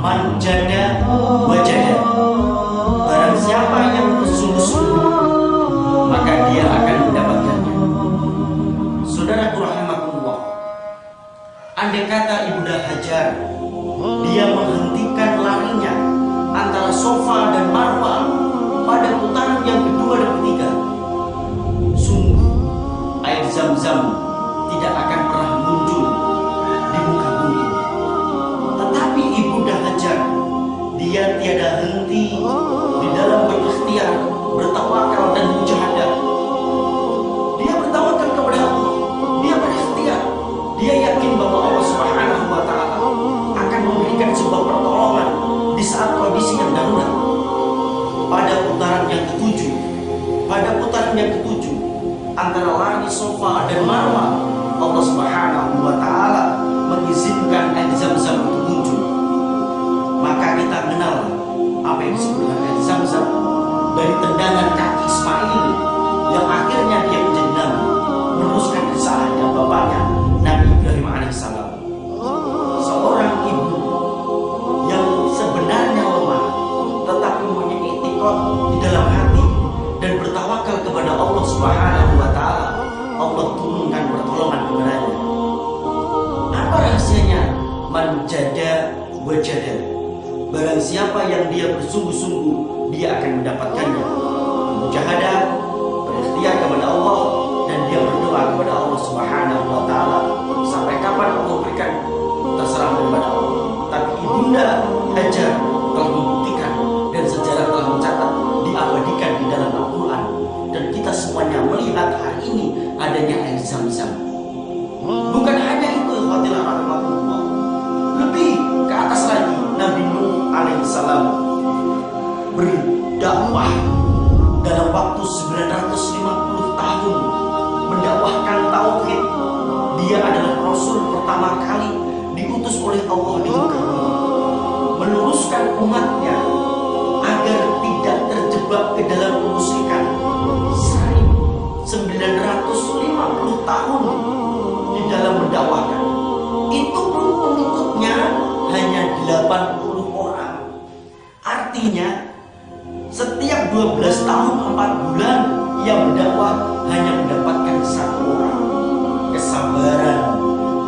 Man jada wajada. Barang siapa yang bersungguh-sungguh, maka dia akan mendapatkannya. Saudaraku rahimakumullah, andai kata Ibunda Hajar dia menghentikan larinya antara Safa dan Marwa pada putaran yang kedua dan ketiga, sungguh air Zam-Zam tidak akan pernah muncul di muka bumi. Tetapi Ibunda Hajar dia tiada henti di dalam berikhtiar, bertawakal dan mujahadah. Dia bertawakal kepada Allah, dia berikhtiar, dia yakin bahwa Allah Subhanahu wa taala akan memberikan sebuah pertolongan di saat kondisi yang darurat. Pada putaran yang ketujuh, antara lari Safa dan Marwa, Allah Subhanahu wa taala mengizinkan air Zam-Zam itu muncul. Maka kita kenal apa yang disebut dengan air Zam-Zam dari tendangan kaki Ismail yang akhirnya dia menjadi nabi, meneruskan risalahnya bapaknya Nabi Ibrahim alaihissalam. Seorang ibu yang sebenarnya lemah tetapi punya i'tiqad di dalam hati dan bertawakal kepada Allah Subhanahu wa taala, Allah turunkan pertolongan kepadanya. Apa rahasianya? Man jada wajada. Barang siapa yang dia bersungguh-sungguh, dia akan mendapatkannya. Mujahadah, berikhtiar kepada Allah, dan dia berdoa kepada Allah Subhanahu wa taala. Sampai kapan Allah berikan, terserah kepada Allah. Tapi Ibunda Hajar telah membuktikan dan sejarah telah mencatat, diabadikan di dalam Al-Quran, dan kita semuanya melihat hari ini adanya air Zam-Zam. Bukan hanya itu, Fatilah rahmatullah, lebih ke atas lagi, Nabi Nuh alaihissalam berdakwah dalam waktu 950 tahun mendakwahkan tauhid. Dia adalah Rasul pertama kali diutus oleh Allah di muka bumi, meluruskan umatnya agar tidak terjebak ke dalam kemusyrikan. 950 tahun di dalam mendakwahkan. Itu pun pengikutnya hanya 80 orang. Artinya setiap 12 tahun 4 bulan ia berdakwah hanya mendapatkan 1 orang. Kesabaran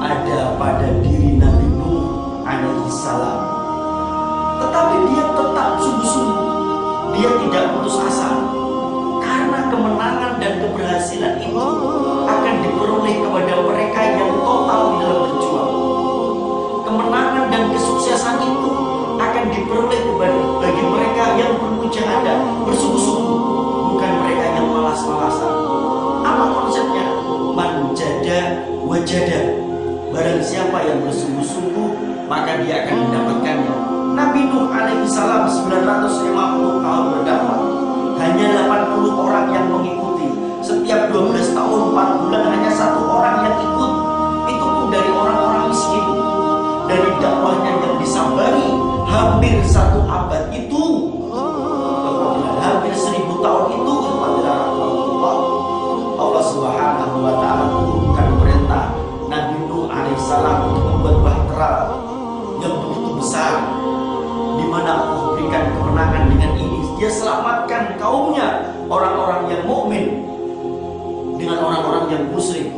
ada pada diri Nabi Nuh alaihissalam. Tetapi dia tetap sungguh-sungguh, dia tidak putus asa, karena kemenangan dan keberhasilan itu akan diperoleh kepada mereka yang total di dalam berjuang. Kemenangan dan kesuksesan itu akan diperoleh bagi mereka yang bermujahadah, bersungguh-sungguh, bukan mereka yang malas-malasan. Apa konsepnya? Man jada wajada. Barang siapa yang bersungguh-sungguh, maka dia akan mendapatkannya. Nabi Nuh alaihissalam 950 tahun berdakwah, hanya 80 orang yang mengikuti. Setiap 12 tahun 4 bulan hanya 1 orang yang ikut. Itu pun dari orang-orang miskin. Dari dakwahnya yang disabari hampir 1 abad itu, hampir 1000 tahun itu, Allah Subhanahu wa taala turunkan perintah Nabi Nuh alaihissalam untuk membuat bahtera yang begitu besar, di mana Allah berikan kemenangan dengan ini. Dia selamatkan kaumnya, orang-orang yang mukmin dengan orang-orang yang musyrik.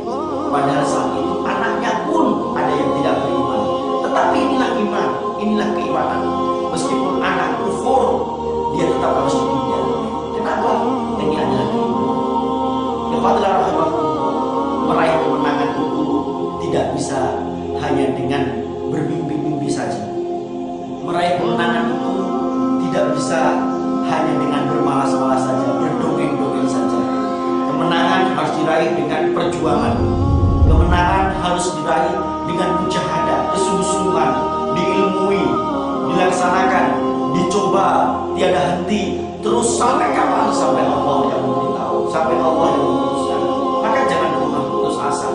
Padahal saat itu anaknya pun ada yang tidak beriman. Tetapi inilah iman, inilah keimanan. Meskipun anak kufur, dia tetap harus dididik. Kenapa? Ini adalah keimanan. Kepadalah rahmatullah, meraih kemenangan itu tidak bisa hanya dengan bermimpi-mimpi saja. Meraih kemenangan itu tidak bisa hanya dengan bermalas-malas saja, berdongeng-dongeng saja. Kemenangan harus diraih dengan perjuangan. Kemenangan harus diraih dengan mujahadah, kesungguh-sungguhan, diilmui, dilaksanakan, dicoba, tiada henti, terus sampai kapan? Sampai Allah yang memberitahu, sampai Allah yang memutuskan. Maka jangan pernah putus asa.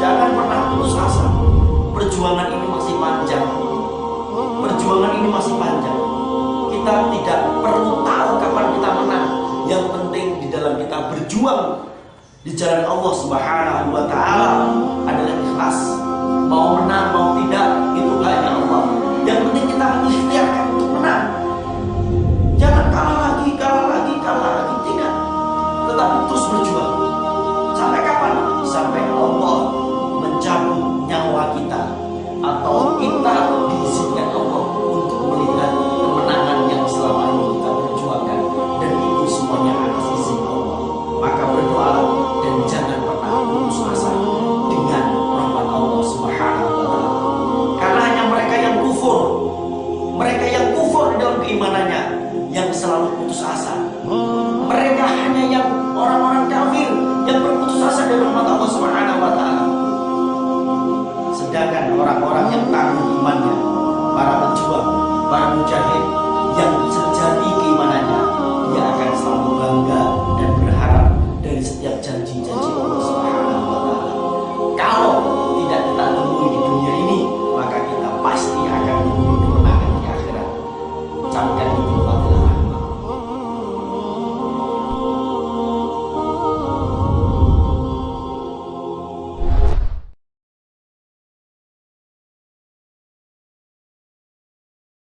Jangan pernah putus asa. Perjuangan ini masih panjang. Perjuangan ini masih panjang. Kita tidak perlu tahu kapan kita menang. Yang penting di dalam kita berjuang di jalan Allah Subhanahu wa Ta'ala adalah ikhlas. Mau menang mau tidak itu hanya Allah. Yang penting kita mengikhtiarkan untuk menang. Jangan kalah lagi, kalah lagi, kalah lagi, tidak. Tetapi terus berjuang. Sampai kapan? Sampai Allah mencabut nyawa kita atau kita diizinkan Allah untuk melihat kemenangan yang selama ini kita perjuangkan, dan itu semuanya atas izin Allah. Maka berdoalah dan jangan pernah putus asa dengan rahmat Allah Subhanahu wa Ta'ala. Karena hanya mereka yang kufur di dalam keimanannya yang selalu putus asa. Mereka hanya yang orang-orang kafir yang berputus asa dari rahmat Allah Subhanahu wa Ta'ala. Sedangkan orang-orang yang tangguh imannya, para pejuang, para mujahid yang sejati keimanannya, dia akan selalu bangga dan berharap dari setiap janji-janji Allah.